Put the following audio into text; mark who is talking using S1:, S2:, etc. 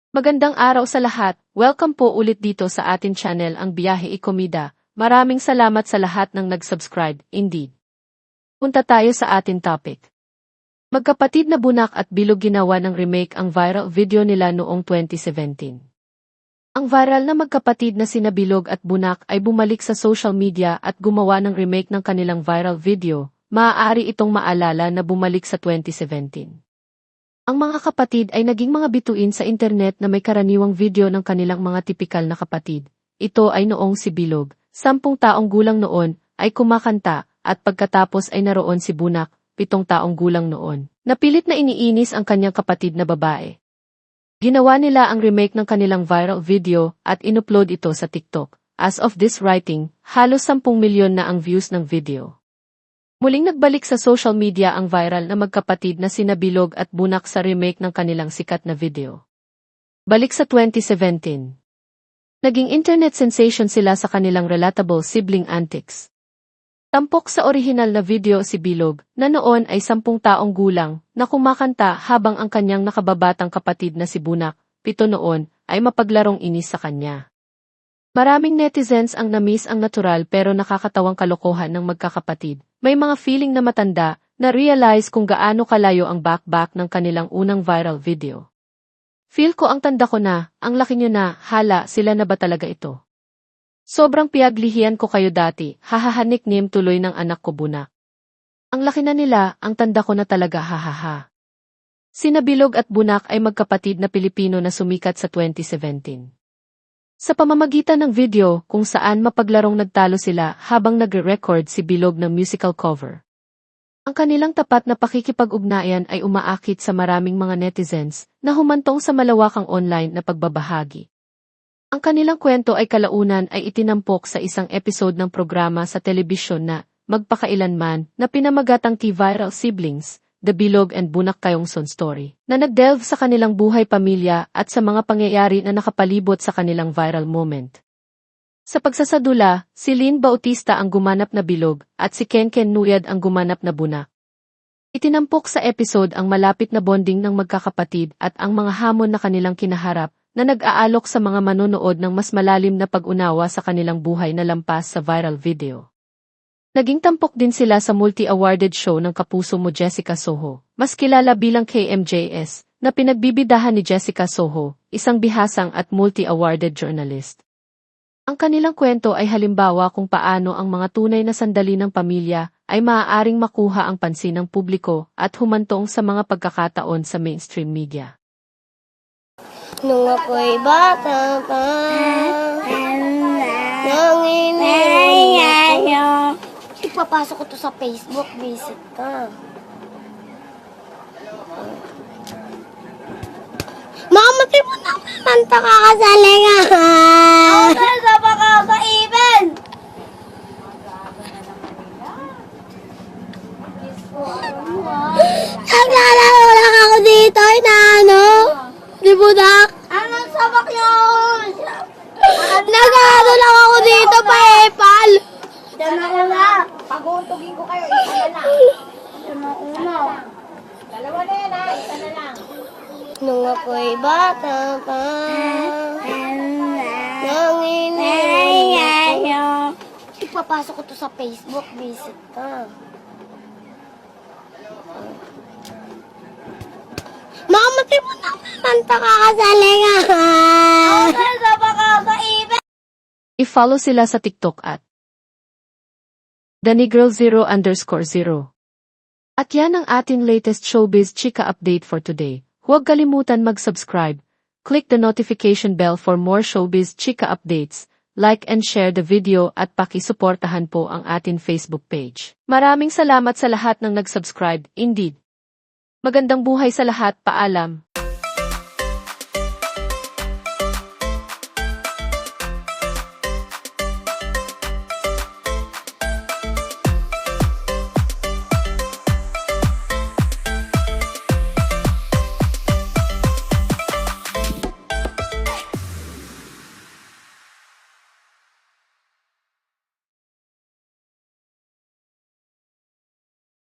S1: Magandang araw sa lahat. Welcome po ulit dito sa atin channel ang Biyahe Ikomida. Maraming salamat sa lahat ng nag-subscribe, indeed. Punta tayo sa atin topic. Magkapatid na Bunak at Bilog ginawa ng remake ang viral video nila noong 2017. Ang viral na magkapatid na sina Bilog at Bunak ay bumalik sa social media at gumawa ng remake ng kanilang viral video. Maaari itong maalala na bumalik sa 2017. Ang mga kapatid ay naging mga bituin sa internet na may karaniwang video ng kanilang mga tipikal na kapatid. Ito ay noong si Bilog, 10 taong gulang noon, ay kumakanta, at pagkatapos ay naroon si Bunak, 7 taong gulang noon. Napilit na iniinis ang kanyang kapatid na babae. Ginawa nila ang remake ng kanilang viral video at inupload ito sa TikTok. As of this writing, halos 10 milyon na ang views ng video. Muling nagbalik sa social media ang viral na magkapatid na sina Bilog at Bunak sa remake ng kanilang sikat na video. Balik sa 2017. Naging internet sensation sila sa kanilang relatable sibling antics. Tampok sa orihinal na video si Bilog, na noon ay 10 taong gulang, na kumakanta habang ang kanyang nakababatang kapatid na si Bunak, 7 noon, ay mapaglarong inis sa kanya. Maraming netizens ang na-miss ang natural pero nakakatawang kalokohan ng magkakapatid. May mga feeling na matanda, na-realize kung gaano kalayo ang back ng kanilang unang viral video. Feel ko ang tanda ko na, ang laki nyo na, hala, sila na ba talaga ito? Sobrang piaglihian ko kayo dati, hahaha nickname tuloy ng anak ko Bunak. Ang laki na nila, ang tanda ko na talaga hahaha. Sina Bilog at Bunak ay magkapatid na Pilipino na sumikat sa 2017. Sa pamamagitan ng video kung saan mapaglarong nagtalo sila habang nagre-record si Bilog ng musical cover. Ang kanilang tapat na pakikipag-ugnayan ay umaakit sa maraming mga netizens na humantong sa malawakang online na pagbabahagi. Ang kanilang kwento ay kalaunan ay itinampok sa isang episode ng programa sa telebisyon na magpakailanman na pinamagatang T-Viral Siblings, The Bilog and Bunak Kayongson Story, na nagdelve sa kanilang buhay pamilya at sa mga pangyayari na nakapalibot sa kanilang viral moment. Sa pagsasadula, si Lynn Bautista ang gumanap na Bilog at si Kenken Nuyad ang gumanap na Bunak. Itinampok sa episode ang malapit na bonding ng magkakapatid at ang mga hamon na kanilang kinaharap na nag-aalok sa mga manonood ng mas malalim na pag-unawa sa kanilang buhay na lampas sa viral video. Naging tampok din sila sa multi-awarded show ng kapuso mo Jessica Soho, mas kilala bilang KMJS, na pinagbibidahan ni Jessica Soho, isang bihasang at multi-awarded journalist. Ang kanilang kwento ay halimbawa kung paano ang mga tunay na sandali ng pamilya ay maaaring makuha ang pansin ng publiko at humantong sa mga pagkakataon sa mainstream media.
S2: Nung ako'y bata pa, nanginginig. Ipapasok ko to sa Facebook, visit ka. Mamatay mo naman, kakasali nga. Ako sa makakaibin. Naglalaro lang ako dito, inaano? Di Bunak? Anong sabak yun? Nag-ano lang ako dito, paepal. Dama ko na. Pag-uuntugin ko kayo, isa na lang. Dama una. Dalawa na yan ha, isa na lang. Nung ako'y bata pa, nanginginig. Ipapasok ko to sa Facebook, visit ka. Mamatay mo naman, kakasali nga. Ako sa makakaibin.
S1: I-follow sila sa TikTok at TheNigirl0_0. At yan ang ating latest showbiz chika update for today. Huwag kalimutan mag-subscribe, click the notification bell for more showbiz chika updates, like and share the video at pakisuportahan po ang ating Facebook page. Maraming salamat sa lahat ng nag-subscribe, indeed. Magandang buhay sa lahat, paalam.